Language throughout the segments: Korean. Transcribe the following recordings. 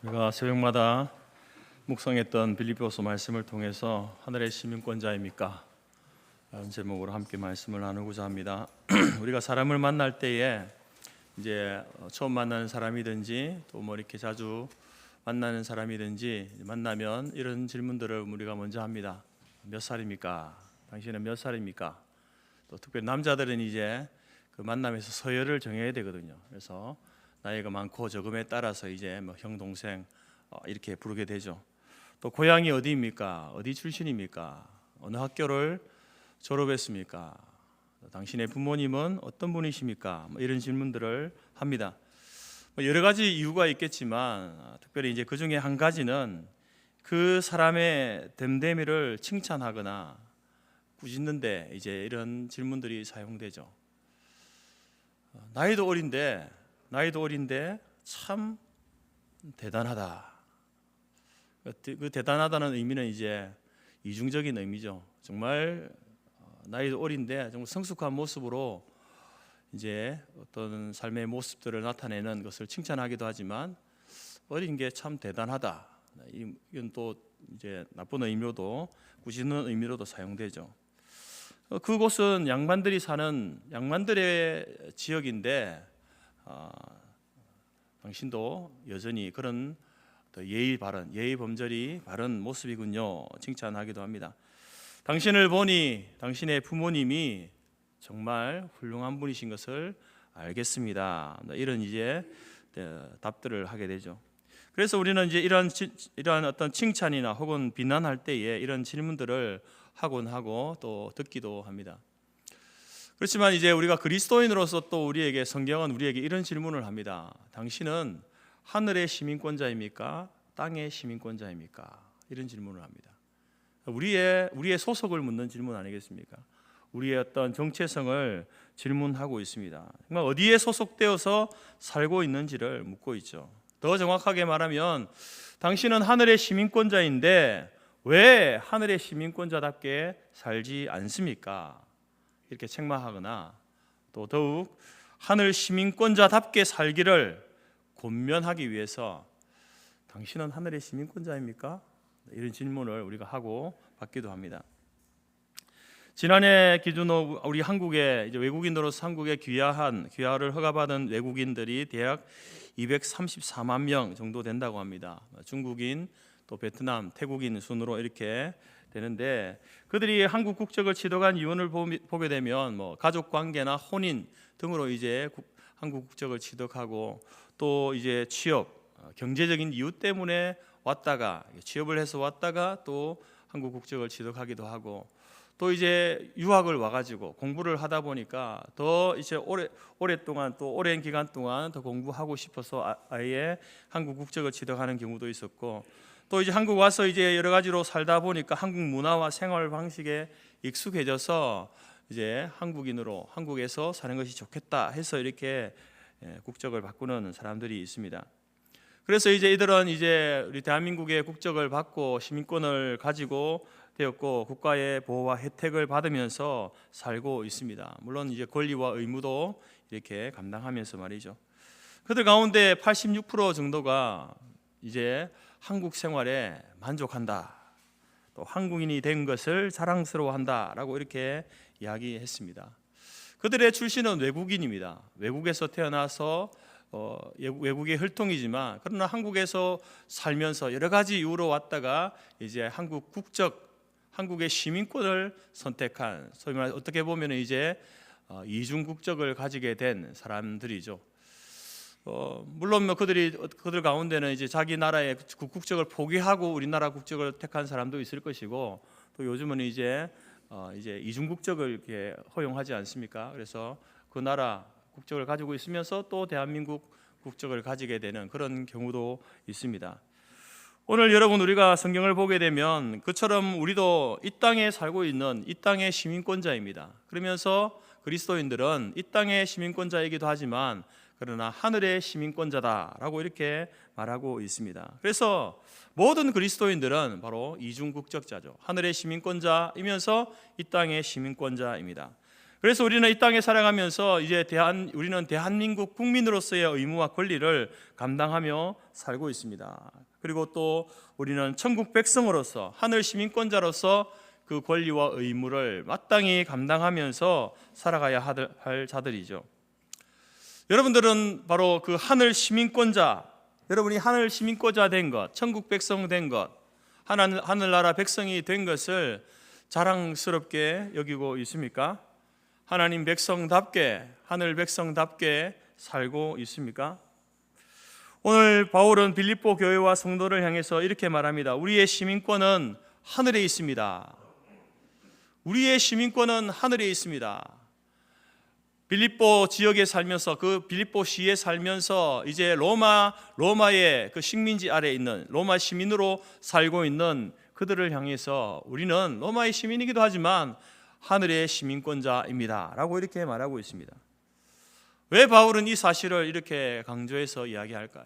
우리가 새벽마다 묵상했던 빌립보서 말씀을 통해서 하늘의 시민권자입니까? 라는 제목으로 함께 말씀을 나누고자 합니다. 우리가 사람을 만날 때에 이제 처음 만나는 사람이든지 또 뭐 이렇게 자주 만나는 사람이든지 만나면 이런 질문들을 우리가 먼저 합니다. 몇 살입니까? 당신은 몇 살입니까? 또 특별히 남자들은 이제 그 만남에서 서열을 정해야 되거든요. 그래서 나이가 많고 적음에 따라서 이제 뭐 형, 동생 이렇게 부르게 되죠. 또 고향이 어디입니까? 어디 출신입니까? 어느 학교를 졸업했습니까? 당신의 부모님은 어떤 분이십니까? 뭐 이런 질문들을 합니다. 여러 가지 이유가 있겠지만 특별히 이제 그 중에 한 가지는 그 사람의 됨됨이를 칭찬하거나 꾸짖는데 이제 이런 질문들이 사용되죠. 나이도 어린데 참 대단하다. 그 대단하다는 의미는 이제 이중적인 의미죠. 정말 나이도 어린데 정말 성숙한 모습으로 이제 어떤 삶의 모습들을 나타내는 것을 칭찬하기도 하지만 어린 게 참 대단하다. 이건 또 이제 나쁜 의미로도 꾸짖는 의미로도 사용되죠. 그곳은 양반들이 사는 양반들의 지역인데 당신도 여전히 그런 예의 범절이 바른 모습이군요. 칭찬하기도 합니다. 당신을 보니 당신의 부모님이 정말 훌륭한 분이신 것을 알겠습니다. 이런 이제 답들을 하게 되죠. 그래서 우리는 이제 이러한 어떤 칭찬이나 혹은 비난할 때에 이런 질문들을 하곤 하고 또 듣기도 합니다. 그렇지만 이제 우리가 그리스도인으로서 또 우리에게 성경은 우리에게 이런 질문을 합니다. 당신은 하늘의 시민권자입니까? 땅의 시민권자입니까? 이런 질문을 합니다. 우리의 소속을 묻는 질문 아니겠습니까? 우리의 어떤 정체성을 질문하고 있습니다. 정말 어디에 소속되어서 살고 있는지를 묻고 있죠. 더 정확하게 말하면 당신은 하늘의 시민권자인데 왜 하늘의 시민권자답게 살지 않습니까? 이렇게 책망하거나 또 더욱 하늘 시민권자답게 살기를 권면하기 위해서 당신은 하늘의 시민권자입니까? 이런 질문을 우리가 하고 받기도 합니다. 지난해 기준으로 우리 한국에 이제 외국인으로서 한국에 귀화를 허가받은 외국인들이 대략 234만 명 정도 된다고 합니다. 중국인, 또 베트남, 태국인 순으로 이렇게 되는데 그들이 한국 국적을 취득한 이유를 보게 되면 뭐 가족 관계나 혼인 등으로 이제 한국 국적을 취득하고 또 이제 취업, 경제적인 이유 때문에 왔다가 취업을 해서 왔다가 또 한국 국적을 취득하기도 하고 또 이제 유학을 와가지고 공부를 하다 보니까 더 이제 오랫동안 또 오랜 기간 동안 더 공부하고 싶어서 아예 한국 국적을 취득하는 경우도 있었고 또 이제 한국 와서 이제 여러 가지로 살다 보니까 한국 문화와 생활 방식에 익숙해져서 이제 한국인으로 한국에서 사는 것이 좋겠다 해서 이렇게 국적을 바꾸는 사람들이 있습니다. 그래서 이제 이들은 이제 우리 대한민국의 국적을 받고 시민권을 가지고 되었고 국가의 보호와 혜택을 받으면서 살고 있습니다. 물론 이제 권리와 의무도 이렇게 감당하면서 말이죠. 그들 가운데 86% 정도가 이제 한국 생활에 만족한다. 또 한국인이 된 것을 자랑스러워한다라고 이렇게 이야기했습니다. 그들의 출신은 외국인입니다. 외국에서 태어나서 외국의 혈통이지만 그러나 한국에서 살면서 여러 가지 이유로 왔다가 이제 한국 국적, 한국의 시민권을 선택한 소위 말해 어떻게 보면 이제 이중 국적을 가지게 된 사람들이죠. 물론 뭐 그들 가운데는 이제 자기 나라의 국적을 포기하고 우리나라 국적을 택한 사람도 있을 것이고 또 요즘은 이제 이중 국적을 이렇게 허용하지 않습니까? 그래서 그 나라 국적을 가지고 있으면서 또 대한민국 국적을 가지게 되는 그런 경우도 있습니다. 오늘 여러분 우리가 성경을 보게 되면 그처럼 우리도 이 땅에 살고 있는 이 땅의 시민권자입니다. 그러면서 그리스도인들은 이 땅의 시민권자이기도 하지만 그러나 하늘의 시민권자다라고 이렇게 말하고 있습니다. 그래서 모든 그리스도인들은 바로 이중 국적자죠. 하늘의 시민권자이면서 이 땅의 시민권자입니다. 그래서 우리는 이 땅에 살아가면서 이제 우리는 대한민국 국민으로서의 의무와 권리를 감당하며 살고 있습니다. 그리고 또 우리는 천국 백성으로서 하늘 시민권자로서 그 권리와 의무를 마땅히 감당하면서 살아가야 할 자들이죠. 여러분들은 바로 그 하늘 시민권자, 여러분이 하늘 시민권자 된 것, 천국 백성 된 것, 하늘나라 백성이 된 것을 자랑스럽게 여기고 있습니까? 하나님 백성답게, 하늘 백성답게 살고 있습니까? 오늘 바울은 빌립보 교회와 성도를 향해서 이렇게 말합니다. 우리의 시민권은 하늘에 있습니다. 우리의 시민권은 하늘에 있습니다. 빌립보 지역에 살면서, 그 빌립보 시에 살면서 이제 로마의 그 식민지 아래에 있는 로마 시민으로 살고 있는 그들을 향해서 우리는 로마의 시민이기도 하지만 하늘의 시민권자입니다 라고 이렇게 말하고 있습니다. 왜 바울은 이 사실을 이렇게 강조해서 이야기할까요?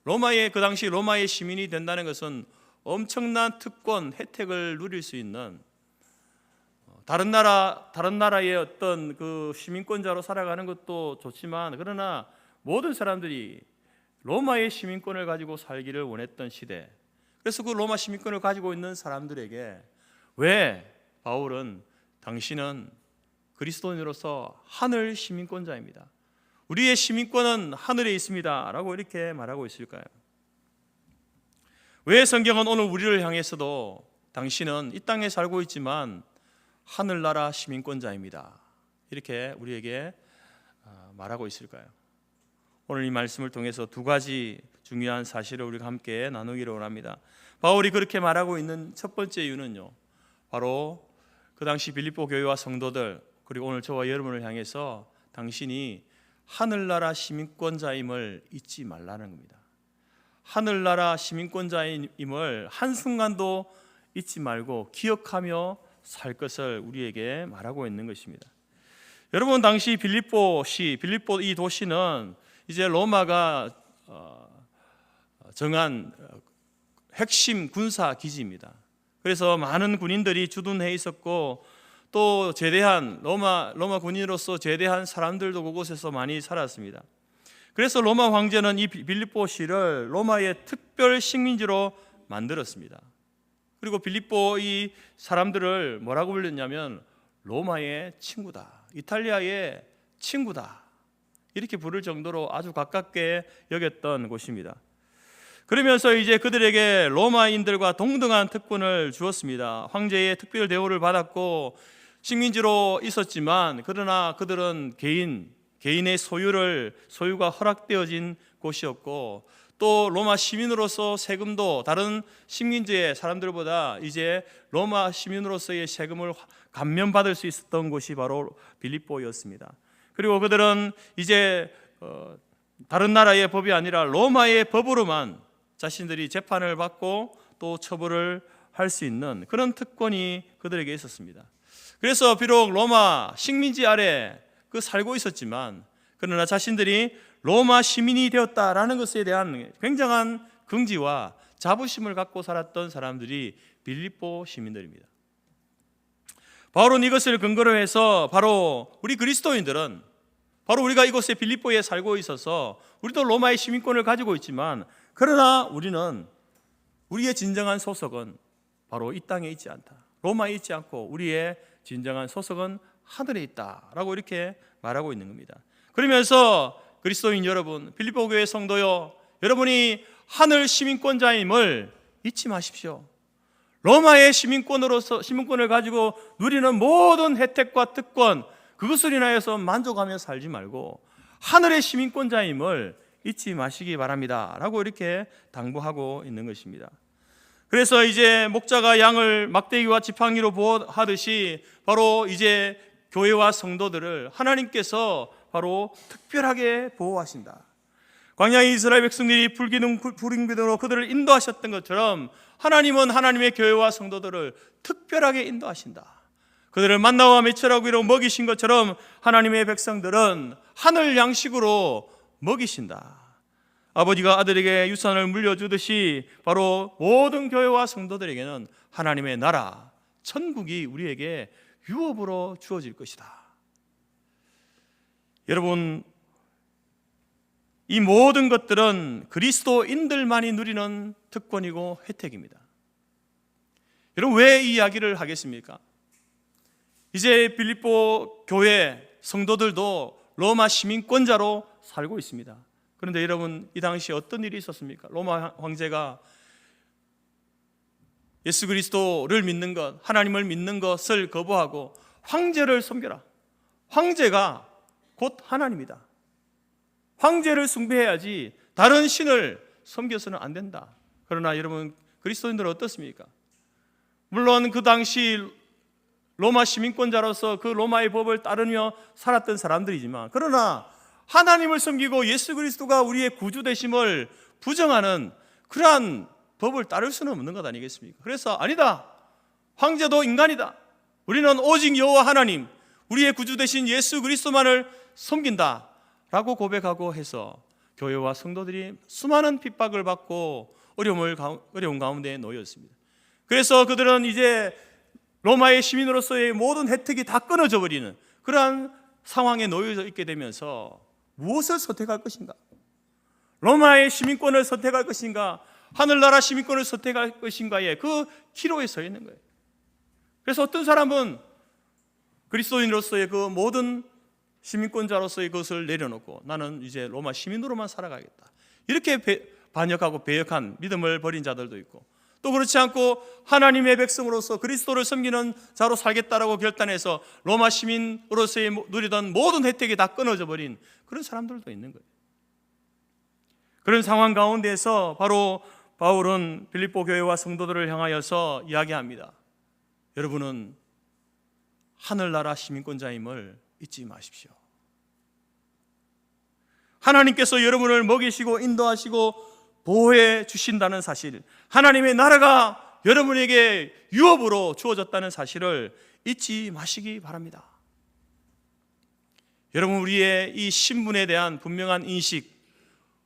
그 당시 로마의 시민이 된다는 것은 엄청난 특권, 혜택을 누릴 수 있는, 다른 나라의 어떤 그 시민권자로 살아가는 것도 좋지만, 그러나 모든 사람들이 로마의 시민권을 가지고 살기를 원했던 시대. 그래서 그 로마 시민권을 가지고 있는 사람들에게 왜 바울은 당신은 그리스도인으로서 하늘 시민권자입니다, 우리의 시민권은 하늘에 있습니다 라고 이렇게 말하고 있을까요? 왜 성경은 오늘 우리를 향해서도 당신은 이 땅에 살고 있지만 하늘나라 시민권자입니다 이렇게 우리에게 말하고 있을까요? 오늘 이 말씀을 통해서 두 가지 중요한 사실을 우리가 함께 나누기를 원합니다. 바울이 그렇게 말하고 있는 첫 번째 이유는요, 바로 그 당시 빌립보 교회와 성도들, 그리고 오늘 저와 여러분을 향해서 당신이 하늘나라 시민권자임을 잊지 말라는 겁니다. 하늘나라 시민권자임을 한순간도 잊지 말고 기억하며 살 것을 우리에게 말하고 있는 것입니다. 여러분, 당시 빌립보 이 도시는 이제 로마가 정한 핵심 군사 기지입니다. 그래서 많은 군인들이 주둔해 있었고, 또 제대한 로마 군인으로서 제대한 사람들도 그곳에서 많이 살았습니다. 그래서 로마 황제는 이 빌립보시를 로마의 특별 식민지로 만들었습니다. 그리고 빌립보 이 사람들을 뭐라고 불렸냐면 로마의 친구다, 이탈리아의 친구다, 이렇게 부를 정도로 아주 가깝게 여겼던 곳입니다. 그러면서 이제 그들에게 로마인들과 동등한 특권을 주었습니다. 황제의 특별 대우를 받았고 식민지로 있었지만, 그러나 그들은 개인의 소유가 허락되어진 곳이었고, 또 로마 시민으로서 세금도 다른 식민지의 사람들보다 이제 로마 시민으로서의 세금을 감면받을 수 있었던 곳이 바로 빌립보였습니다. 그리고 그들은 이제 다른 나라의 법이 아니라 로마의 법으로만 자신들이 재판을 받고 또 처벌을 할 수 있는 그런 특권이 그들에게 있었습니다. 그래서 비록 로마 식민지 아래 살고 있었지만, 그러나 자신들이 로마 시민이 되었다라는 것에 대한 굉장한 긍지와 자부심을 갖고 살았던 사람들이 빌립보 시민들입니다. 바울은 이것을 근거로 해서 바로 우리 그리스도인들은, 바로 우리가 이곳에 빌립보에 살고 있어서 우리도 로마의 시민권을 가지고 있지만, 그러나 우리의 진정한 소속은 바로 이 땅에 있지 않다, 로마에 있지 않고 우리의 진정한 소속은 하늘에 있다라고 이렇게 말하고 있는 겁니다. 그러면서 그리스도인 여러분, 빌립보 교회 성도요, 여러분이 하늘 시민권자임을 잊지 마십시오. 로마의 시민권을 가지고 누리는 모든 혜택과 특권, 그것을 인하여서 만족하며 살지 말고 하늘의 시민권자임을 잊지 마시기 바랍니다 라고 이렇게 당부하고 있는 것입니다. 그래서 이제 목자가 양을 막대기와 지팡이로 보호하듯이 바로 이제 교회와 성도들을 하나님께서 바로 특별하게 보호하신다. 광야의 이스라엘 백성들이 불기둥으로 그들을 인도하셨던 것처럼 하나님은 하나님의 교회와 성도들을 특별하게 인도하신다. 그들을 만나와 메추라고 이루어 먹이신 것처럼 하나님의 백성들은 하늘 양식으로 먹이신다. 아버지가 아들에게 유산을 물려주듯이 바로 모든 교회와 성도들에게는 하나님의 나라, 천국이 우리에게 유업으로 주어질 것이다. 여러분, 이 모든 것들은 그리스도인들만이 누리는 특권이고 혜택입니다. 여러분, 왜 이 이야기를 하겠습니까? 이제 빌립보 교회 성도들도 로마 시민권자로 살고 있습니다. 그런데 여러분, 이 당시 어떤 일이 있었습니까? 로마 황제가 예수 그리스도를 믿는 것, 하나님을 믿는 것을 거부하고 황제를 섬겨라. 황제가 곧 하나님이다. 황제를 숭배해야지 다른 신을 섬겨서는 안 된다. 그러나 여러분, 그리스도인들은 어떻습니까? 물론 그 당시 로마 시민권자로서 그 로마의 법을 따르며 살았던 사람들이지만, 그러나 하나님을 섬기고 예수 그리스도가 우리의 구주 되심을 부정하는 그러한 법을 따를 수는 없는 것 아니겠습니까? 그래서 아니다, 황제도 인간이다, 우리는 오직 여호와 하나님, 우리의 구주 되신 예수 그리스도만을 섬긴다 라고 고백하고 해서 교회와 성도들이 수많은 핍박을 받고 어려운 가운데 놓였습니다. 그래서 그들은 이제 로마의 시민으로서의 모든 혜택이 다 끊어져 버리는 그러한 상황에 놓여져 있게 되면서 무엇을 선택할 것인가? 로마의 시민권을 선택할 것인가? 하늘나라 시민권을 선택할 것인가에 그 기로에 서 있는 거예요. 그래서 어떤 사람은 그리스도인으로서의 그 모든 시민권자로서의 것을 내려놓고 나는 이제 로마 시민으로만 살아가겠다, 이렇게 반역하고 배역한 믿음을 버린 자들도 있고, 또 그렇지 않고 하나님의 백성으로서 그리스도를 섬기는 자로 살겠다라고 결단해서 로마 시민으로서의 누리던 모든 혜택이 다 끊어져 버린 그런 사람들도 있는 거예요. 그런 상황 가운데서 바로 바울은 빌립보 교회와 성도들을 향하여서 이야기합니다. 여러분은 하늘나라 시민권자임을 잊지 마십시오. 하나님께서 여러분을 먹이시고 인도하시고 보호해 주신다는 사실, 하나님의 나라가 여러분에게 유업으로 주어졌다는 사실을 잊지 마시기 바랍니다. 여러분, 우리의 이 신분에 대한 분명한 인식,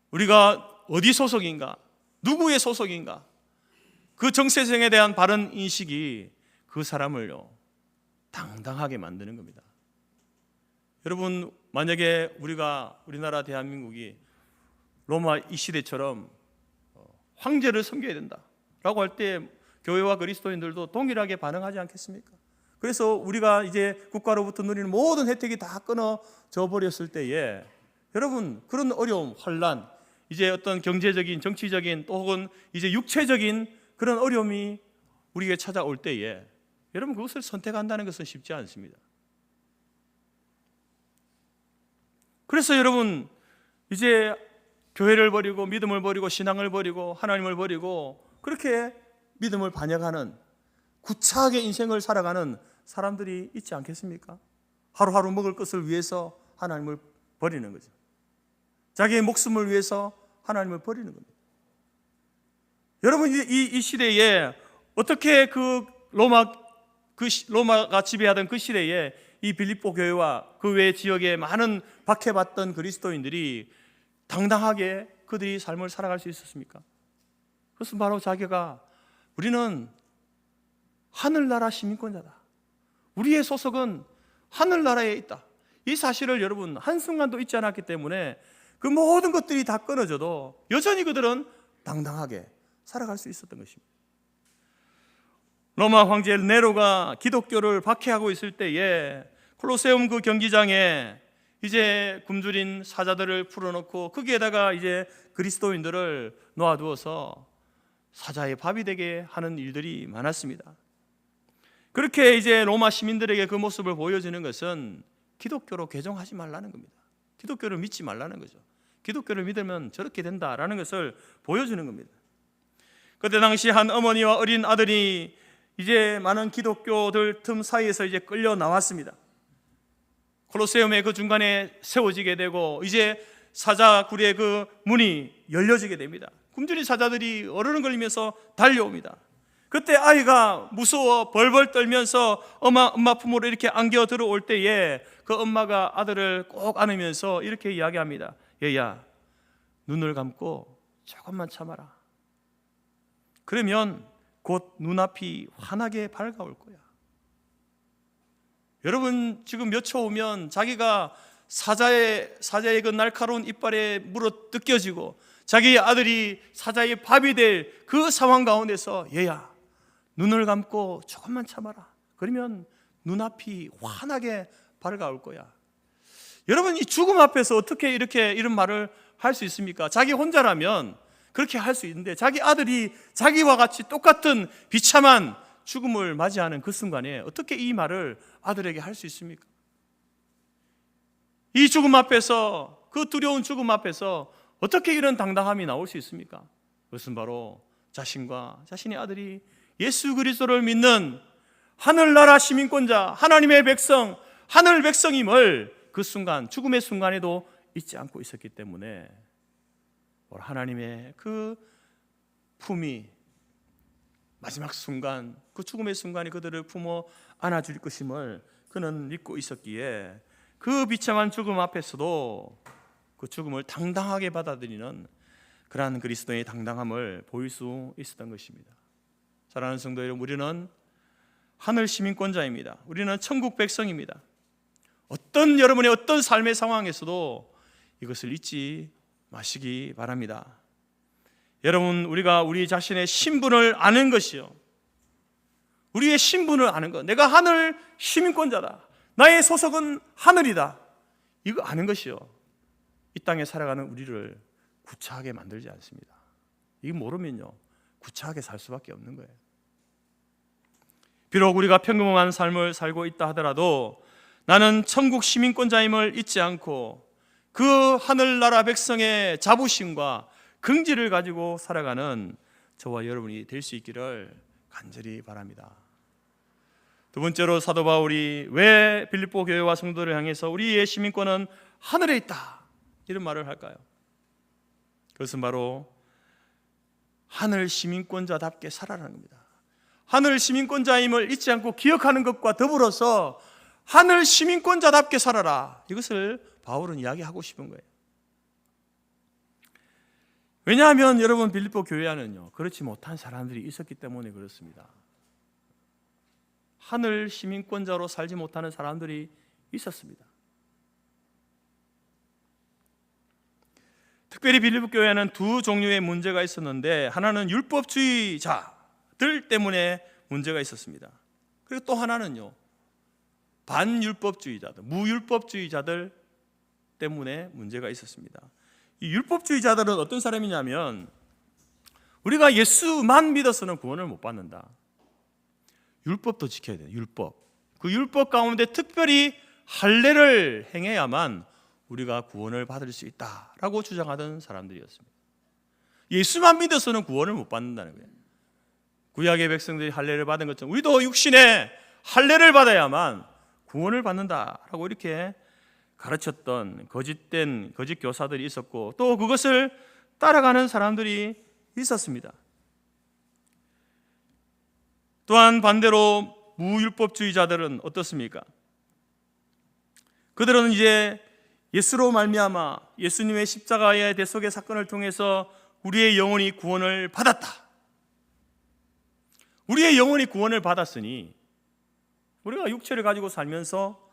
우리가 어디 소속인가, 누구의 소속인가, 그 정체성에 대한 바른 인식이 그 사람을요 당당하게 만드는 겁니다. 여러분, 만약에 우리나라 대한민국이 로마 이 시대처럼 황제를 섬겨야 된다라고 할 때 교회와 그리스도인들도 동일하게 반응하지 않겠습니까? 그래서 우리가 이제 국가로부터 누리는 모든 혜택이 다 끊어져 버렸을 때에 여러분, 그런 어려움, 환난, 이제 어떤 경제적인, 정치적인, 또 혹은 이제 육체적인 그런 어려움이 우리에게 찾아올 때에 여러분, 그것을 선택한다는 것은 쉽지 않습니다. 그래서 여러분, 이제 교회를 버리고 믿음을 버리고 신앙을 버리고 하나님을 버리고 그렇게 믿음을 반역하는 구차하게 인생을 살아가는 사람들이 있지 않겠습니까? 하루하루 먹을 것을 위해서 하나님을 버리는 거죠. 자기의 목숨을 위해서 하나님을 버리는 겁니다. 여러분, 이 시대에 어떻게 로마가 지배하던 그 시대에 이 빌립보 교회와 그 외 지역에 많은 박해받던 그리스도인들이 당당하게 그들이 삶을 살아갈 수 있었습니까? 그것은 바로 자기가 우리는 하늘나라 시민권자다, 우리의 소속은 하늘나라에 있다, 이 사실을 여러분 한순간도 잊지 않았기 때문에 그 모든 것들이 다 끊어져도 여전히 그들은 당당하게 살아갈 수 있었던 것입니다. 로마 황제 네로가 기독교를 박해하고 있을 때에 콜로세움 그 경기장에 이제 굶주린 사자들을 풀어놓고 거기에다가 이제 그리스도인들을 놓아두어서 사자의 밥이 되게 하는 일들이 많았습니다. 그렇게 이제 로마 시민들에게 그 모습을 보여주는 것은 기독교로 개종하지 말라는 겁니다. 기독교를 믿지 말라는 거죠. 기독교를 믿으면 저렇게 된다라는 것을 보여주는 겁니다. 그때 당시 한 어머니와 어린 아들이 이제 많은 기독교들 틈 사이에서 이제 끌려 나왔습니다. 콜로세움의 그 중간에 세워지게 되고 이제 사자굴의 그 문이 열려지게 됩니다. 굶주린 사자들이 어르렁거리면서 달려옵니다. 그때 아이가 무서워 벌벌 떨면서 엄마 품으로 이렇게 안겨 들어올 때에 그 엄마가 아들을 꼭 안으면서 이렇게 이야기합니다. 얘야, 눈을 감고 조금만 참아라. 그러면 곧 눈앞이 환하게 밝아올 거야. 여러분 지금 몇 초 오면 자기가 사자의 그 날카로운 이빨에 물어 뜯겨지고 자기 아들이 사자의 밥이 될 그 상황 가운데서 얘야 눈을 감고 조금만 참아라. 그러면 눈앞이 환하게 밝아올 거야. 여러분 이 죽음 앞에서 어떻게 이런 말을 할 수 있습니까? 자기 혼자라면 그렇게 할 수 있는데 자기 아들이 자기와 같이 똑같은 비참한 죽음을 맞이하는 그 순간에 어떻게 이 말을 아들에게 할 수 있습니까? 이 죽음 앞에서, 그 두려운 죽음 앞에서 어떻게 이런 당당함이 나올 수 있습니까? 그것은 바로 자신과 자신의 아들이 예수 그리스도를 믿는 하늘나라 시민권자, 하나님의 백성, 하늘 백성임을 그 순간, 죽음의 순간에도 잊지 않고 있었기 때문에 하나님의 그 품이 마지막 순간, 그 죽음의 순간에 그들을 품어 안아줄 것임을 그는 믿고 있었기에 그 비참한 죽음 앞에서도 그 죽음을 당당하게 받아들이는 그러한 그리스도의 당당함을 보일 수 있었던 것입니다. 사랑하는 성도 여러분, 우리는 하늘 시민권자입니다. 우리는 천국 백성입니다. 여러분의 어떤 삶의 상황에서도 이것을 잊지 마시기 바랍니다. 여러분, 우리가 우리 자신의 신분을 아는 것이요, 우리의 신분을 아는 것, 내가 하늘 시민권자다, 나의 소속은 하늘이다, 이거 아는 것이요, 이 땅에 살아가는 우리를 구차하게 만들지 않습니다. 이거 모르면요 구차하게 살 수밖에 없는 거예요. 비록 우리가 평범한 삶을 살고 있다 하더라도 나는 천국 시민권자임을 잊지 않고 그 하늘나라 백성의 자부심과 긍지를 가지고 살아가는 저와 여러분이 될 수 있기를 간절히 바랍니다. 두 번째로 사도 바울이 왜 빌립보 교회와 성도를 향해서 우리의 시민권은 하늘에 있다 이런 말을 할까요? 그것은 바로 하늘 시민권자답게 살아라는 겁니다. 하늘 시민권자임을 잊지 않고 기억하는 것과 더불어서 하늘 시민권자답게 살아라, 이것을 바울은 이야기하고 싶은 거예요. 왜냐하면 여러분, 빌립보 교회 안은요 그렇지 못한 사람들이 있었기 때문에 그렇습니다. 하늘 시민권자로 살지 못하는 사람들이 있었습니다. 특별히 빌립보 교회에는 두 종류의 문제가 있었는데, 하나는 율법주의자들 때문에 문제가 있었습니다. 그리고 또 하나는요 반율법주의자들, 무율법주의자들 때문에 문제가 있었습니다. 이 율법주의자들은 어떤 사람이냐면, 우리가 예수만 믿어서는 구원을 못 받는다, 율법도 지켜야 돼요. 그 율법 가운데 특별히 할례를 행해야만 우리가 구원을 받을 수 있다라고 주장하던 사람들이었습니다. 예수만 믿어서는 구원을 못 받는다는 거예요. 구약의 백성들이 할례를 받은 것처럼 우리도 육신의 할례를 받아야만 구원을 받는다라고 이렇게 가르쳤던 거짓 교사들이 있었고, 또 그것을 따라가는 사람들이 있었습니다. 또한 반대로 무율법주의자들은 어떻습니까? 그들은 이제 예수로 말미암아 예수님의 십자가의 대속의 사건을 통해서 우리의 영혼이 구원을 받았다, 우리의 영혼이 구원을 받았으니 우리가 육체를 가지고 살면서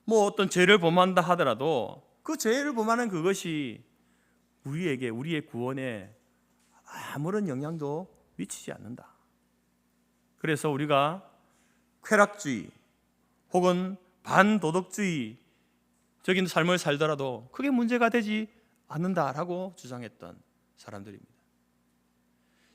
어떤 죄를 범한다 하더라도 그 죄를 범하는 그것이 우리의 구원에 아무런 영향도 미치지 않는다. 그래서 우리가 쾌락주의 혹은 반도덕주의적인 삶을 살더라도 크게 문제가 되지 않는다라고 주장했던 사람들입니다.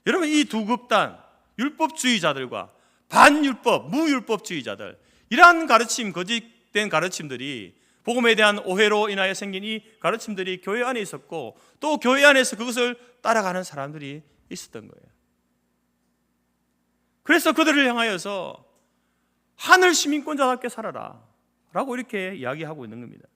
여러분, 이 두 극단, 율법주의자들과 반율법, 무율법주의자들, 이러한 가르침, 거짓된 가르침들이, 복음에 대한 오해로 인하여 생긴 이 가르침들이 교회 안에 있었고, 또 교회 안에서 그것을 따라가는 사람들이 있었던 거예요. 그래서 그들을 향하여서 하늘 시민권자답게 살아라 라고 이렇게 이야기하고 있는 겁니다.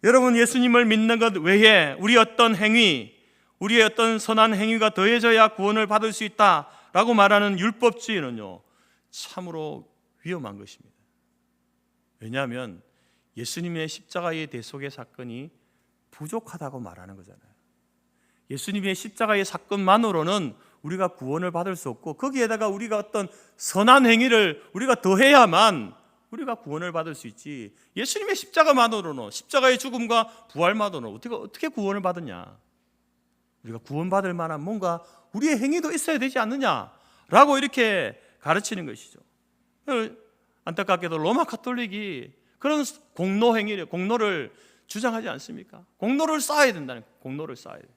여러분, 예수님을 믿는 것 외에 우리 어떤 행위, 우리의 어떤 선한 행위가 더해져야 구원을 받을 수 있다라고 말하는 율법주의는요 참으로 위험한 것입니다. 왜냐하면 예수님의 십자가의 대속의 사건이 부족하다고 말하는 거잖아요. 예수님의 십자가의 사건만으로는 우리가 구원을 받을 수 없고, 거기에다가 우리가 어떤 선한 행위를 우리가 더해야만 우리가 구원을 받을 수 있지. 예수님의 십자가만으로는, 십자가의 죽음과 부활만으로는 어떻게 구원을 받느냐. 우리가 구원받을 만한 뭔가 우리의 행위도 있어야 되지 않느냐라고 이렇게 가르치는 것이죠. 안타깝게도 로마 가톨릭이 그런 공로를 주장하지 않습니까? 공로를 쌓아야 된다는 거예요. 공로를 쌓아야 돼요.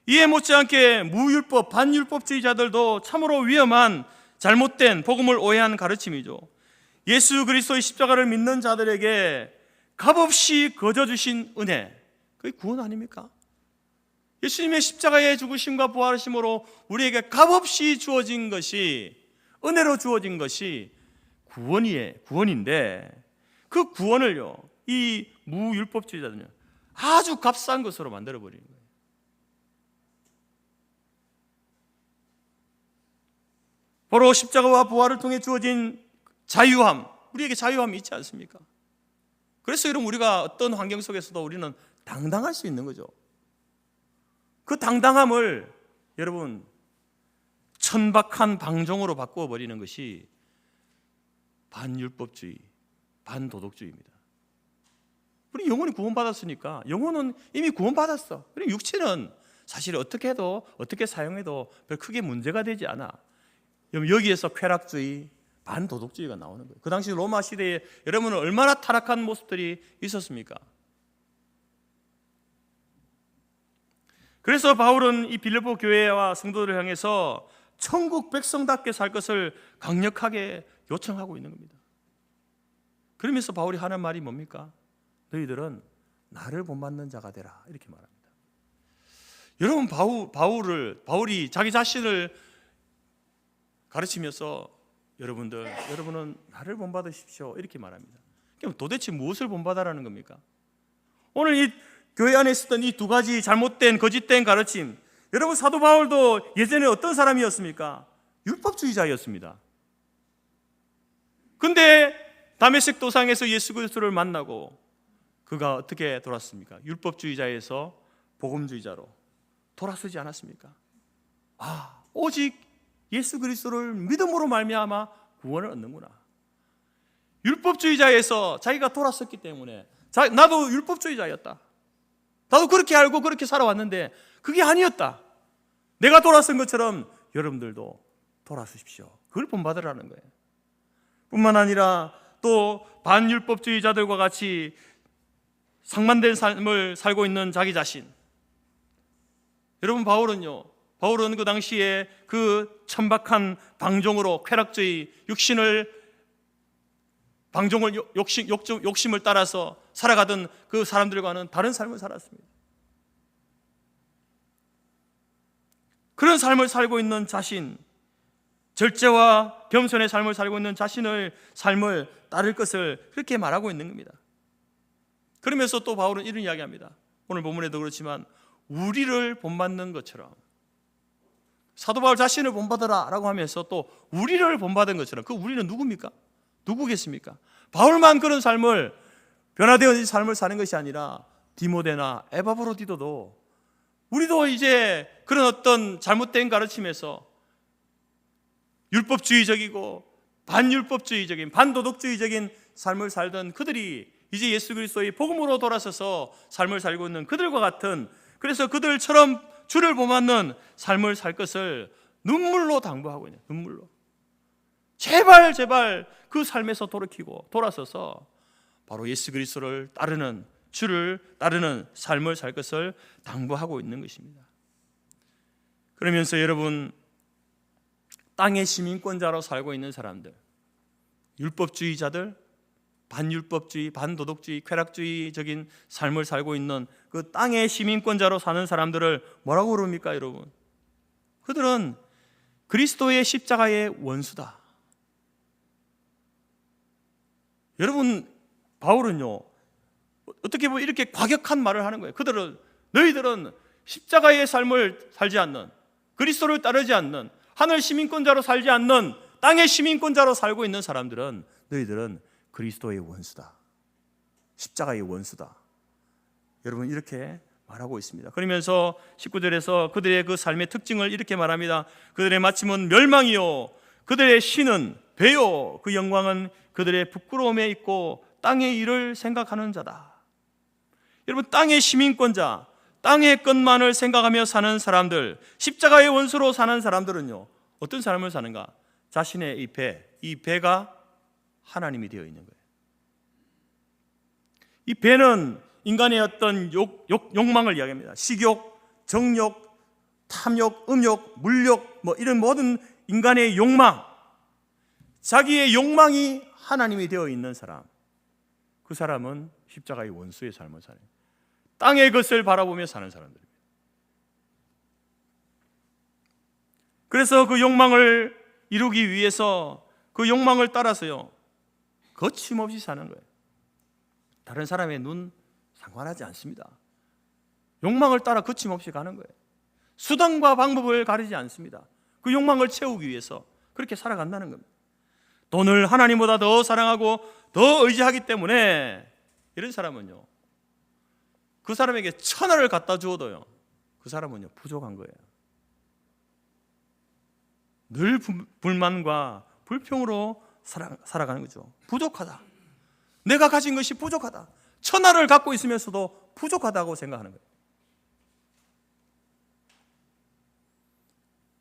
이에 못지않게 무율법, 반율법주의자들도 참으로 위험한 잘못된 복음을 오해한 가르침이죠. 예수 그리스도의 십자가를 믿는 자들에게 값없이 거저 주신 은혜, 그게 구원 아닙니까? 예수님의 십자가의 죽으심과 부활하심으로 우리에게 값없이 주어진 것이, 은혜로 주어진 것이 구원인데, 그 구원을요, 이 무율법주의자들은요 아주 값싼 것으로 만들어버리는 거예요. 바로 십자가와 부활을 통해 주어진 자유함, 우리에게 자유함이 있지 않습니까? 그래서 여러분, 우리가 어떤 환경 속에서도 우리는 당당할 수 있는 거죠. 그 당당함을 여러분 천박한 방종으로 바꾸어 버리는 것이 반율법주의, 반도덕주의입니다. 우리 영혼이 구원받았으니까, 영혼은 이미 구원받았어. 그리고 육체는 사실 어떻게 해도, 어떻게 사용해도 별 크게 문제가 되지 않아. 여기에서 쾌락주의, 반도덕주의가 나오는 거예요. 그 당시 로마 시대에 여러분은 얼마나 타락한 모습들이 있었습니까? 그래서 바울은 이 빌립보 교회와 성도들을 향해서 천국 백성답게 살 것을 강력하게 요청하고 있는 겁니다. 그러면서 바울이 하는 말이 뭡니까? 너희들은 나를 본받는 자가 되라, 이렇게 말합니다. 여러분, 바울이 자기 자신을 가르치면서 여러분은 나를 본받으십시오, 이렇게 말합니다. 그럼 도대체 무엇을 본받아라는 겁니까? 오늘 이 교회 안에 있었던 이 두 가지 잘못된, 거짓된 가르침, 여러분, 사도 바울도 예전에 어떤 사람이었습니까? 율법주의자였습니다. 근데 다메섹 도상에서 예수 그리스도를 만나고 그가 어떻게 돌았습니까? 율법주의자에서 복음주의자로 돌아서지 않았습니까? 오직 예수 그리스도를 믿음으로 말미암아 구원을 얻는구나. 율법주의자에서 자기가 돌아섰기 때문에, 나도 율법주의자였다, 나도 그렇게 알고 그렇게 살아왔는데 그게 아니었다, 내가 돌아선 것처럼 여러분들도 돌아서십시오, 그걸 본받으라는 거예요. 뿐만 아니라 또 반율법주의자들과 같이 상반된 삶을 살고 있는 자기 자신, 여러분, 바울은 그 당시에 그 천박한 방종으로 쾌락주의, 욕심을 따라서 살아가던 그 사람들과는 다른 삶을 살았습니다. 그런 삶을 살고 있는 자신, 절제와 겸손의 삶을 살고 있는 삶을 따를 것을 그렇게 말하고 있는 겁니다. 그러면서 또 바울은 이런 이야기합니다. 오늘 본문에도 그렇지만 우리를 본받는 것처럼, 사도 바울 자신을 본받으라 라고 하면서 또 우리를 본받은 것처럼, 그 우리는 누굽니까? 누구겠습니까? 바울만 그런 삶을, 변화되어진 삶을 사는 것이 아니라 디모데나 에바브로디도도, 우리도 이제 그런 어떤 잘못된 가르침에서 율법주의적이고 반율법주의적인, 반도덕주의적인 삶을 살던 그들이 이제 예수 그리스도의 복음으로 돌아서서 삶을 살고 있는 그들과 같은, 그래서 그들처럼 주를 본받는 삶을 살 것을 눈물로 당부하고 있는, 눈물로 제발 그 삶에서 돌아서서 바로 예수 그리스도를 따르는, 주를 따르는 삶을 살 것을 당부하고 있는 것입니다. 그러면서 여러분, 땅의 시민권자로 살고 있는 사람들, 율법주의자들, 반율법주의, 반도덕주의, 쾌락주의적인 삶을 살고 있는 그 땅의 시민권자로 사는 사람들을 뭐라고 부릅니까, 여러분? 그들은 그리스도의 십자가의 원수다. 여러분, 바울은요, 어떻게 보면 이렇게 과격한 말을 하는 거예요. 너희들은 십자가의 삶을 살지 않는, 그리스도를 따르지 않는, 하늘 시민권자로 살지 않는 땅의 시민권자로 살고 있는 사람들은, 너희들은 그리스도의 원수다, 십자가의 원수다. 여러분, 이렇게 말하고 있습니다. 그러면서 19절에서 그들의 그 삶의 특징을 이렇게 말합니다. 그들의 마침은 멸망이요, 그들의 신은 배요 그 영광은 그들의 부끄러움에 있고 땅의 일을 생각하는 자다. 여러분, 땅의 시민권자, 땅의 것만을 생각하며 사는 사람들, 십자가의 원수로 사는 사람들은요, 어떤 삶을 사는가? 자신의 이 배가 하나님이 되어 있는 거예요. 이 배는 인간의 어떤 욕망을 이야기합니다. 식욕, 정욕, 탐욕, 음욕, 물욕, 이런 모든 인간의 욕망, 자기의 욕망이 하나님이 되어 있는 사람, 그 사람은 십자가의 원수의 삶을 사는, 땅의 것을 바라보며 사는 사람들입니다. 그래서 그 욕망을 이루기 위해서 그 욕망을 따라서요, 거침없이 사는 거예요. 다른 사람의 눈 상관하지 않습니다. 욕망을 따라 거침없이 가는 거예요. 수단과 방법을 가리지 않습니다. 그 욕망을 채우기 위해서 그렇게 살아간다는 겁니다. 돈을 하나님보다 더 사랑하고 더 의지하기 때문에 이런 사람은요, 그 사람에게 1,000원을 갖다 주어도요, 그 사람은요 부족한 거예요. 늘 불만과 불평으로 살아가는 거죠. 부족하다. 내가 가진 것이 부족하다. 1,000원을 갖고 있으면서도 부족하다고 생각하는 거예요.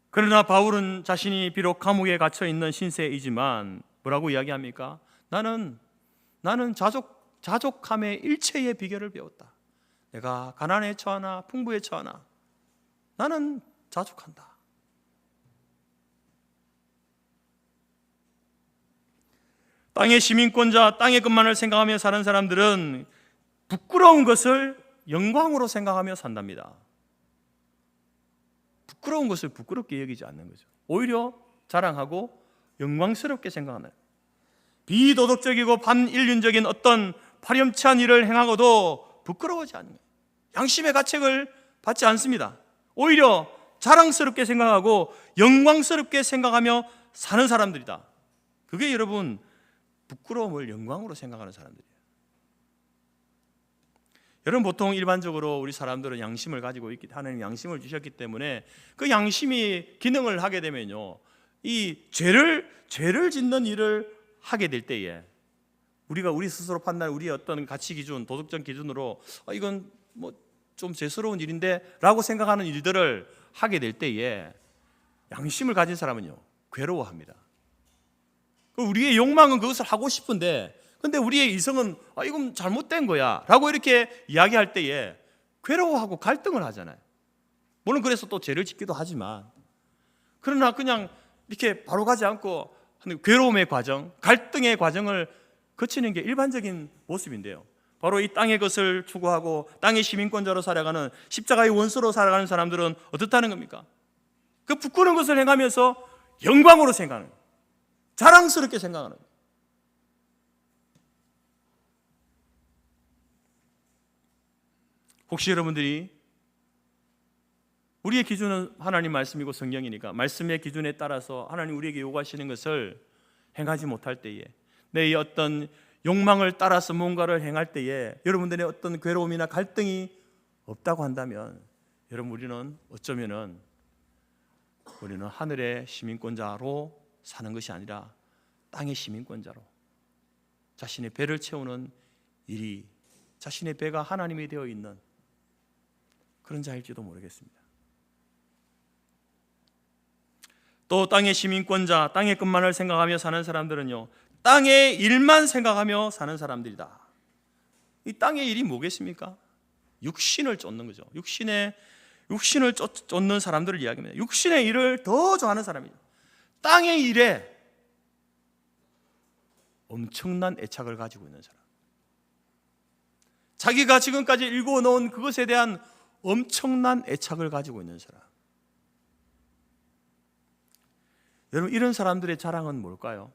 그러나 바울은 자신이 비록 감옥에 갇혀 있는 신세이지만 뭐라고 이야기합니까? 나는 자족함의 일체의 비결을 배웠다. 내가 가난에 처하나 풍부에 처하나 나는 자족한다. 땅의 시민권자, 땅의 것만을 생각하며 사는 사람들은 부끄러운 것을 영광으로 생각하며 산답니다. 부끄러운 것을 부끄럽게 여기지 않는 거죠. 오히려 자랑하고 영광스럽게 생각하는, 비도덕적이고 반인륜적인 어떤 파렴치한 일을 행하고도 부끄러워하지 않는 거예요. 양심의 가책을 받지 않습니다. 오히려 자랑스럽게 생각하고 영광스럽게 생각하며 사는 사람들이다. 그게 여러분, 부끄러움을 영광으로 생각하는 사람들이에요. 여러분, 보통 일반적으로 우리 사람들은 양심을 가지고 있기, 하나님 양심을 주셨기 때문에 그 양심이 기능을 하게 되면요, 이 죄를 짓는 일을 하게 될 때에 우리 스스로 판단, 우리의 어떤 가치 기준, 도덕적 기준으로 이건 좀 죄스러운 일인데 라고 생각하는 일들을 하게 될 때에 양심을 가진 사람은요 괴로워합니다. 우리의 욕망은 그것을 하고 싶은데, 근데 우리의 이성은 이건 잘못된 거야 라고 이렇게 이야기할 때에 괴로워하고 갈등을 하잖아요. 물론 그래서 또 죄를 짓기도 하지만, 그러나 그냥 이렇게 바로 가지 않고 괴로움의 과정, 갈등의 과정을 거치는 게 일반적인 모습인데요, 바로 이 땅의 것을 추구하고 땅의 시민권자로 살아가는, 십자가의 원수로 살아가는 사람들은 어떻다는 겁니까? 그 부끄러운 것을 행하면서 영광으로 생각하는 거예요. 자랑스럽게 생각하는 거예요. 혹시 여러분들이, 우리의 기준은 하나님 말씀이고 성경이니까 말씀의 기준에 따라서 하나님 우리에게 요구하시는 것을 행하지 못할 때에, 내 어떤 욕망을 따라서 뭔가를 행할 때에 여러분들의 어떤 괴로움이나 갈등이 없다고 한다면, 여러분, 우리는 어쩌면은 우리는 하늘의 시민권자로 사는 것이 아니라 땅의 시민권자로 자신의 배를 채우는 일이, 자신의 배가 하나님이 되어 있는 그런 자일지도 모르겠습니다. 또 땅의 시민권자, 땅의 것만을 생각하며 사는 사람들은요, 땅의 일만 생각하며 사는 사람들이다. 이 땅의 일이 뭐겠습니까? 육신을 쫓는 거죠. 육신을 쫓는 사람들을 이야기합니다. 육신의 일을 더 좋아하는 사람이죠. 땅의 일에 엄청난 애착을 가지고 있는 사람, 자기가 지금까지 일궈놓은 그것에 대한 엄청난 애착을 가지고 있는 사람. 여러분, 이런 사람들의 자랑은 뭘까요?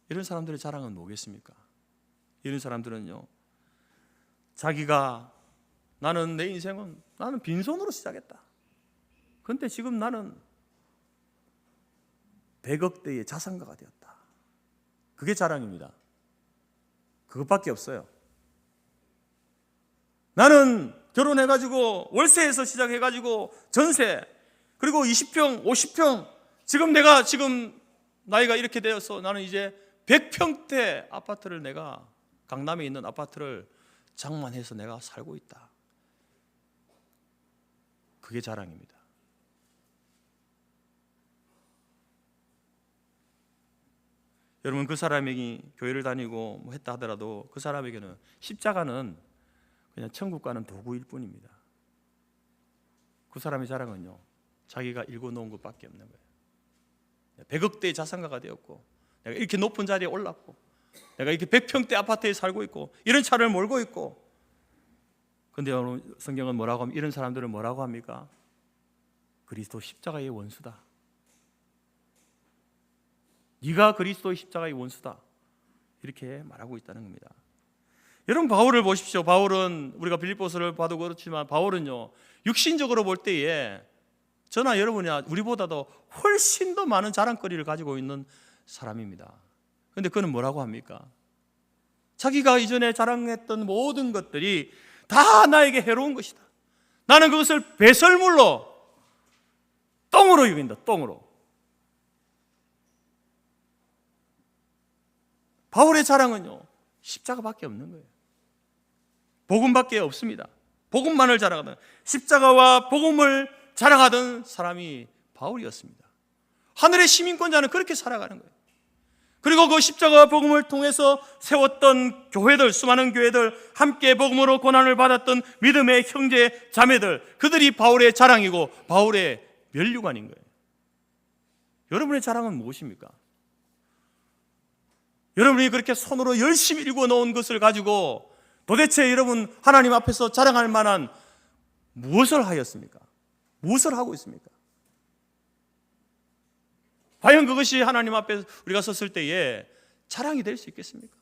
이런 사람들의 자랑은 뭐겠습니까? 이런 사람들은요, 자기가, 나는 내 인생은 나는 빈손으로 시작했다. 그런데 지금 나는 100억대의 자산가가 되었다. 그게 자랑입니다. 그것밖에 없어요. 나는 결혼해가지고 월세에서 시작해가지고 전세, 그리고 20평, 50평, 지금 내가 나이가 이렇게 되어서 나는 이제 100평대 아파트를 내가 강남에 있는 아파트를 장만해서 내가 살고 있다. 그게 자랑입니다. 여러분, 그 사람이 교회를 다니고 뭐 했다 하더라도 그 사람에게는 십자가는 그냥 천국 가는 도구일 뿐입니다. 그 사람의 자랑은요, 자기가 일궈놓은 것밖에 없는 거예요. 100억대의 자산가가 되었고, 내가 이렇게 높은 자리에 올랐고, 내가 이렇게 100평대 아파트에 살고 있고, 이런 차를 몰고 있고. 근데 여러분, 성경은 뭐라고 합니까? 이런 사람들은 뭐라고 합니까? 그리스도 십자가의 원수다. 네가 그리스도의 십자가의 원수다. 이렇게 말하고 있다는 겁니다. 여러분, 바울을 보십시오. 바울은, 우리가 빌립보서를 봐도 그렇지만 바울은요, 육신적으로 볼 때에 저나 여러분이나 우리보다도 훨씬 더 많은 자랑거리를 가지고 있는 사람입니다. 그런데 그는 뭐라고 합니까? 자기가 이전에 자랑했던 모든 것들이 다 나에게 해로운 것이다. 나는 그것을 배설물로, 똥으로 여긴다. 똥으로. 바울의 자랑은요, 십자가밖에 없는 거예요. 복음밖에 없습니다. 복음만을 자랑하던, 십자가와 복음을 자랑하던 사람이 바울이었습니다. 하늘의 시민권자는 그렇게 살아가는 거예요. 그리고 그 십자가와 복음을 통해서 세웠던 교회들, 수많은 교회들, 함께 복음으로 고난을 받았던 믿음의 형제 자매들, 그들이 바울의 자랑이고 바울의 면류관인 거예요. 여러분의 자랑은 무엇입니까? 여러분이 그렇게 손으로 열심히 일궈 놓은 것을 가지고 도대체 여러분 하나님 앞에서 자랑할 만한 무엇을 하였습니까? 무엇을 하고 있습니까? 과연 그것이 하나님 앞에 우리가 섰을 때에 자랑이 될 수 있겠습니까?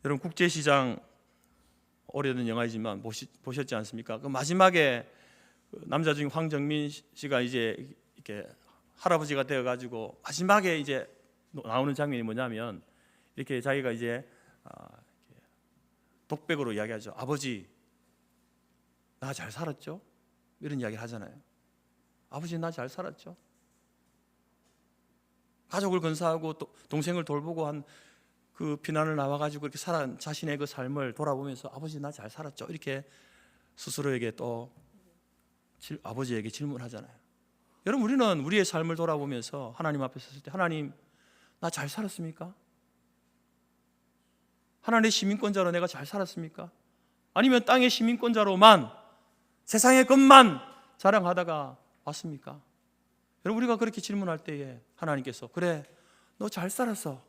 여러분, 국제시장 오래된 영화이지만 보셨지 않습니까? 그 마지막에 남자 중에 황정민 씨가 이제 이렇게 할아버지가 되어가지고 마지막에 이제 나오는 장면이 뭐냐면 이렇게 자기가 이제 독백으로 이야기하죠. 아버지, 나 잘 살았죠? 이런 이야기를 하잖아요. 아버지, 나 잘 살았죠? 가족을 건사하고 또 동생을 돌보고 한 그 피난을 나와가지고 이렇게 살아 자신의 그 삶을 돌아보면서 아버지, 나 잘 살았죠? 이렇게 스스로에게 또 아버지에게 질문하잖아요. 여러분, 우리는 우리의 삶을 돌아보면서 하나님 앞에 섰을 때 하나님, 나 잘 살았습니까? 하나님의 시민권자로 내가 잘 살았습니까? 아니면 땅의 시민권자로만 세상의 것만 자랑하다가 왔습니까? 여러분, 우리가 그렇게 질문할 때에 하나님께서 그래, 너 잘 살았어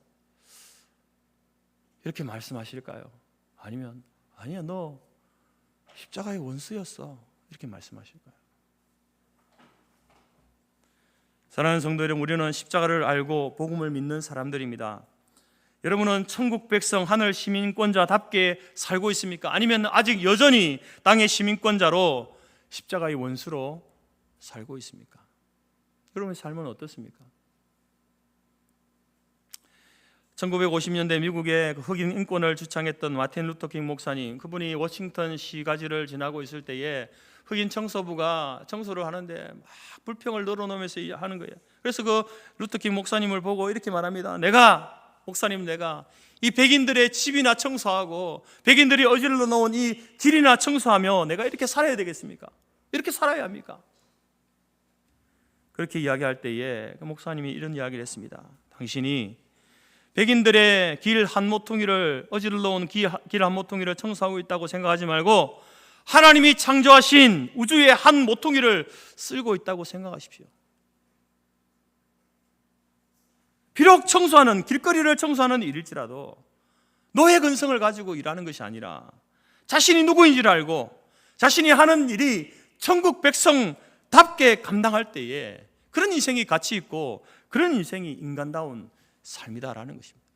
이렇게 말씀하실까요? 아니면 아니야, 너 십자가의 원수였어 이렇게 말씀하실까요? 사랑하는 성도 여러분, 우리는 십자가를 알고 복음을 믿는 사람들입니다. 여러분은 천국 백성 하늘 시민권자답게 살고 있습니까? 아니면 아직 여전히 땅의 시민권자로 십자가의 원수로 살고 있습니까? 여러분의 삶은 어떻습니까? 1950년대 미국의 흑인 인권을 주창했던 마틴 루터 킹 목사님, 그분이 워싱턴 시가지를 지나고 있을 때에 흑인 청소부가 청소를 하는데 막 불평을 늘어놓으면서 하는 거예요. 그래서 그 루터 킹 목사님을 보고 이렇게 말합니다. 목사님, 내가 이 백인들의 집이나 청소하고 백인들이 어질러 놓은 이 길이나 청소하며 내가 이렇게 살아야 되겠습니까? 이렇게 살아야 합니까? 그렇게 이야기할 때에 그 목사님이 이런 이야기를 했습니다. 당신이 백인들의 길 한 모퉁이를 어질러 놓은 길 한 모퉁이를 청소하고 있다고 생각하지 말고 하나님이 창조하신 우주의 한 모퉁이를 쓸고 있다고 생각하십시오. 비록 청소하는, 길거리를 청소하는 일일지라도 노예 근성을 가지고 일하는 것이 아니라 자신이 누구인지를 알고 자신이 하는 일이 천국 백성답게 감당할 때에 그런 인생이 가치 있고 그런 인생이 인간다운 삶이다라는 것입니다.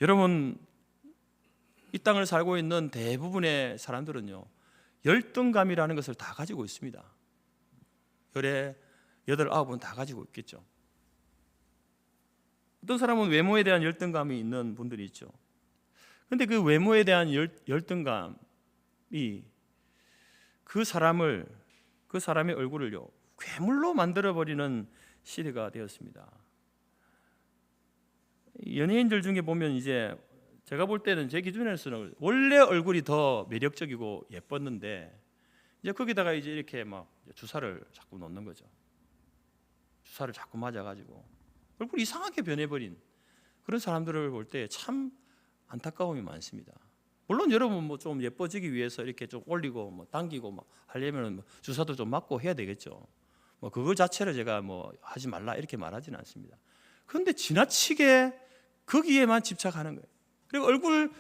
여러분, 이 땅을 살고 있는 대부분의 사람들은요, 열등감이라는 것을 다 가지고 있습니다. 열에 8, 9은 다 가지고 있겠죠. 어떤 사람은 외모에 대한 열등감이 있는 분들이 있죠. 근데 그 외모에 대한 열등감이 그 사람의 얼굴을요 괴물로 만들어버리는 시대가 되었습니다. 연예인들 중에 보면 이제 제가 볼 때는 제 기준에서는 원래 얼굴이 더 매력적이고 예뻤는데 이제 거기다가 이제 이렇게 막 주사를 자꾸 놓는 거죠. 주사를 자꾸 맞아가지고 얼굴이 이상하게 변해버린 그런 사람들을 볼 때 참 안타까움이 많습니다. 물론 여러분 뭐 좀 예뻐지기 위해서 이렇게 좀 올리고 뭐 당기고 뭐 하려면 뭐 주사도 좀 맞고 해야 되겠죠. 뭐 그걸 자체를 제가 뭐 하지 말라 이렇게 말하지는 않습니다. 그런데 지나치게 거기에만 집착하는 거예요. 그리고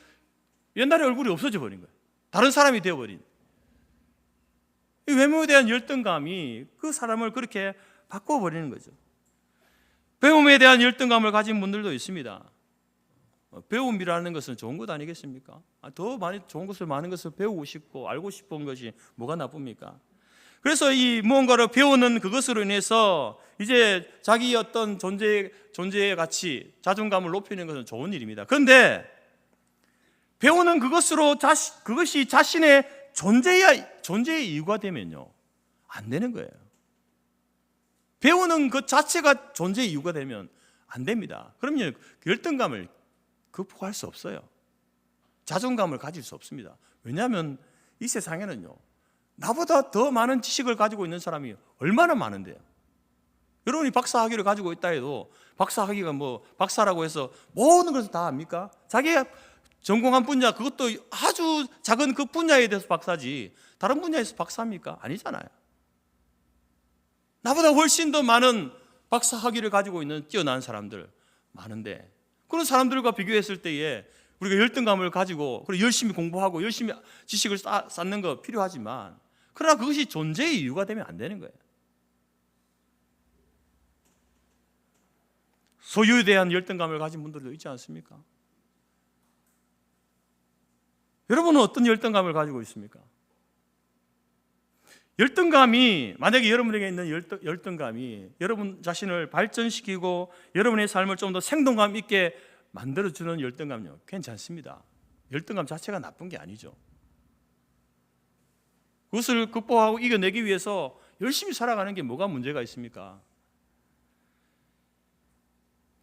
옛날에 얼굴이 없어져 버린 거예요. 다른 사람이 되어버린. 이 외모에 대한 열등감이 그 사람을 그렇게 바꿔버리는 거죠. 배움에 대한 열등감을 가진 분들도 있습니다. 배움이라는 것은 좋은 것 아니겠습니까? 더 많이 좋은 것을 많은 것을 배우고 싶고 알고 싶은 것이 뭐가 나쁩니까? 그래서 이 무언가를 배우는 그것으로 인해서 이제 자기 어떤 존재의 가치, 자존감을 높이는 것은 좋은 일입니다. 그런데 배우는 그것으로 그것이 자신의 존재의 이유가 되면요 안 되는 거예요. 배우는 그 자체가 존재의 이유가 되면 안 됩니다. 그러면 열등감을 극복할 수 없어요. 자존감을 가질 수 없습니다. 왜냐하면 이 세상에는요 나보다 더 많은 지식을 가지고 있는 사람이 얼마나 많은데요. 여러분이 박사학위를 가지고 있다 해도 박사학위가 뭐 박사라고 해서 모든 것을 다 압니까? 자기가 전공한 분야 그것도 아주 작은 그 분야에 대해서 박사지 다른 분야에서 박사입니까? 아니잖아요. 나보다 훨씬 더 많은 박사학위를 가지고 있는 뛰어난 사람들 많은데 그런 사람들과 비교했을 때에 우리가 열등감을 가지고 그리고 열심히 공부하고 열심히 지식을 쌓는 거 필요하지만 그러나 그것이 존재의 이유가 되면 안 되는 거예요. 소유에 대한 열등감을 가진 분들도 있지 않습니까? 여러분은 어떤 열등감을 가지고 있습니까? 열등감이 만약에 여러분에게 있는 열등감이 여러분 자신을 발전시키고 여러분의 삶을 좀 더 생동감 있게 만들어주는 열등감요 괜찮습니다. 열등감 자체가 나쁜 게 아니죠. 그것을 극복하고 이겨내기 위해서 열심히 살아가는 게 뭐가 문제가 있습니까?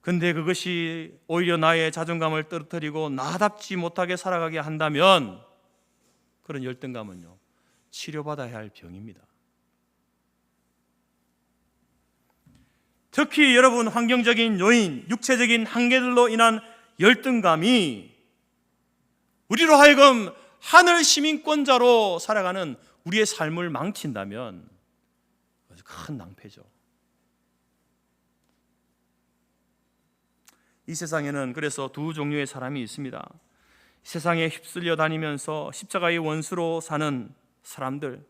근데 그것이 오히려 나의 자존감을 떨어뜨리고 나답지 못하게 살아가게 한다면 그런 열등감은요 치료받아야 할 병입니다. 특히 여러분 환경적인 요인, 육체적인 한계들로 인한 열등감이 우리로 하여금 하늘 시민권자로 살아가는 우리의 삶을 망친다면 큰 낭패죠. 이 세상에는 그래서 두 종류의 사람이 있습니다. 세상에 휩쓸려 다니면서 십자가의 원수로 사는 사람들,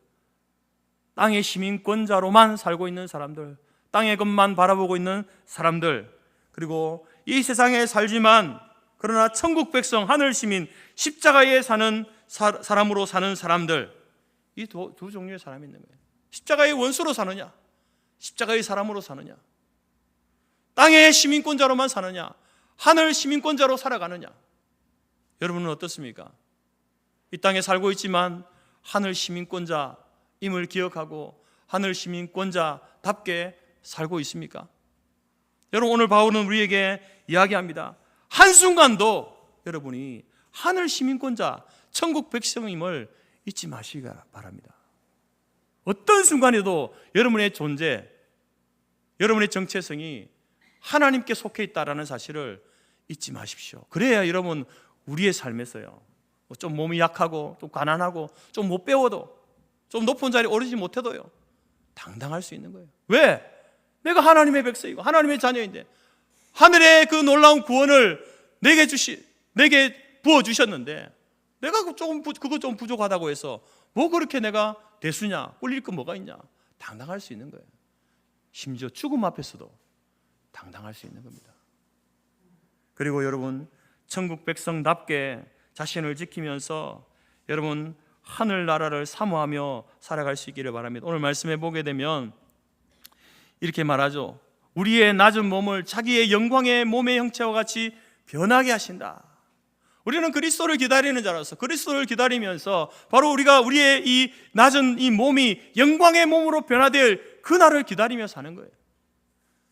땅의 시민권자로만 살고 있는 사람들, 땅의 것만 바라보고 있는 사람들, 그리고 이 세상에 살지만 그러나 천국 백성, 하늘 시민, 십자가에 사는 사람으로 사는 사람들, 이 두 종류의 사람이 있는 거예요. 십자가의 원수로 사느냐, 십자가의 사람으로 사느냐, 땅의 시민권자로만 사느냐, 하늘 시민권자로 살아가느냐. 여러분은 어떻습니까? 이 땅에 살고 있지만 하늘 시민권자임을 기억하고 하늘 시민권자답게 살고 있습니까? 여러분 오늘 바울은 우리에게 이야기합니다. 한순간도 여러분이 하늘 시민권자, 천국 백성임을 잊지 마시기 바랍니다. 어떤 순간에도 여러분의 존재, 여러분의 정체성이 하나님께 속해 있다는 사실을 잊지 마십시오. 그래야 여러분 우리의 삶에서요 좀 몸이 약하고 좀 가난하고 좀 못 배워도 좀 높은 자리에 오르지 못해도요 당당할 수 있는 거예요. 왜? 내가 하나님의 백성이고 하나님의 자녀인데 하늘의 그 놀라운 구원을 내게 부어주셨는데 내가 그거 좀 부족하다고 해서 뭐 그렇게 내가 대수냐, 꿀릴 거 뭐가 있냐, 당당할 수 있는 거예요. 심지어 죽음 앞에서도 당당할 수 있는 겁니다. 그리고 여러분 천국 백성답게 자신을 지키면서 여러분 하늘나라를 사모하며 살아갈 수 있기를 바랍니다. 오늘 말씀해 보게 되면 이렇게 말하죠. 우리의 낮은 몸을 자기의 영광의 몸의 형체와 같이 변하게 하신다. 우리는 그리스도를 기다리는 자로서 그리스도를 기다리면서 바로 우리의 이 낮은 이 몸이 영광의 몸으로 변화될 그날을 기다리며 사는 거예요.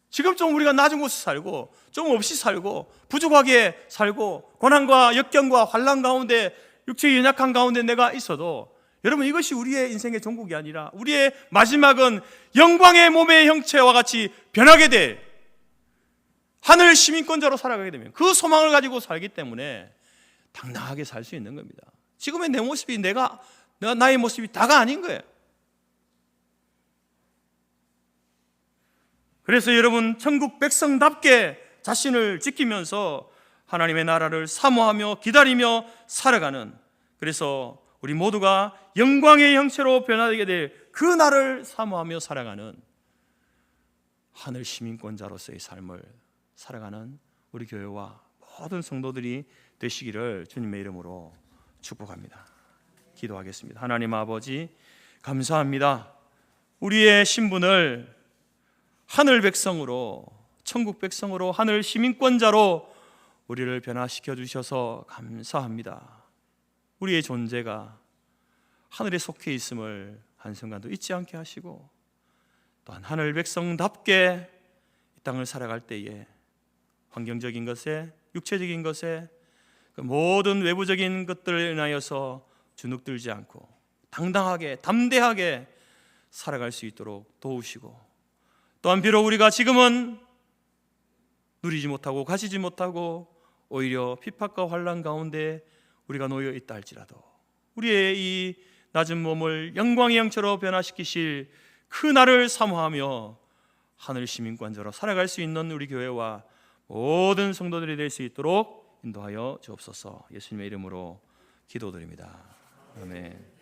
지금 좀 우리가 낮은 곳에 살고 좀 없이 살고 부족하게 살고 고난과 역경과 환난 가운데 육체의 연약한 가운데 내가 있어도 여러분, 이것이 우리의 인생의 종국이 아니라 우리의 마지막은 영광의 몸의 형체와 같이 변하게 될 하늘 시민권자로 살아가게 되면 그 소망을 가지고 살기 때문에 당당하게 살 수 있는 겁니다. 지금의 내 모습이 나의 모습이 다가 아닌 거예요. 그래서 여러분, 천국 백성답게 자신을 지키면서 하나님의 나라를 사모하며 기다리며 살아가는, 그래서 우리 모두가 영광의 형체로 변화되게 될 그 날을 사모하며 살아가는 하늘 시민권자로서의 삶을 살아가는 우리 교회와 모든 성도들이 되시기를 주님의 이름으로 축복합니다. 기도하겠습니다. 하나님 아버지, 감사합니다. 우리의 신분을 하늘 백성으로, 천국 백성으로, 하늘 시민권자로 우리를 변화시켜 주셔서 감사합니다. 우리의 존재가 하늘에 속해 있음을 한순간도 잊지 않게 하시고, 또한 하늘 백성답게 이 땅을 살아갈 때에 환경적인 것에, 육체적인 것에, 그 모든 외부적인 것들에 인하여서 주눅들지 않고 당당하게, 담대하게 살아갈 수 있도록 도우시고, 또한 비록 우리가 지금은 누리지 못하고 가지지 못하고 오히려 핍박과 환난 가운데 우리가 놓여 있다 할지라도 우리의 이 낮은 몸을 영광의 형체로 변화시키실 그 날을 사모하며 하늘 시민권자로 살아갈 수 있는 우리 교회와 모든 성도들이 될 수 있도록 인도하여 주옵소서. 예수님의 이름으로 기도드립니다. 아멘.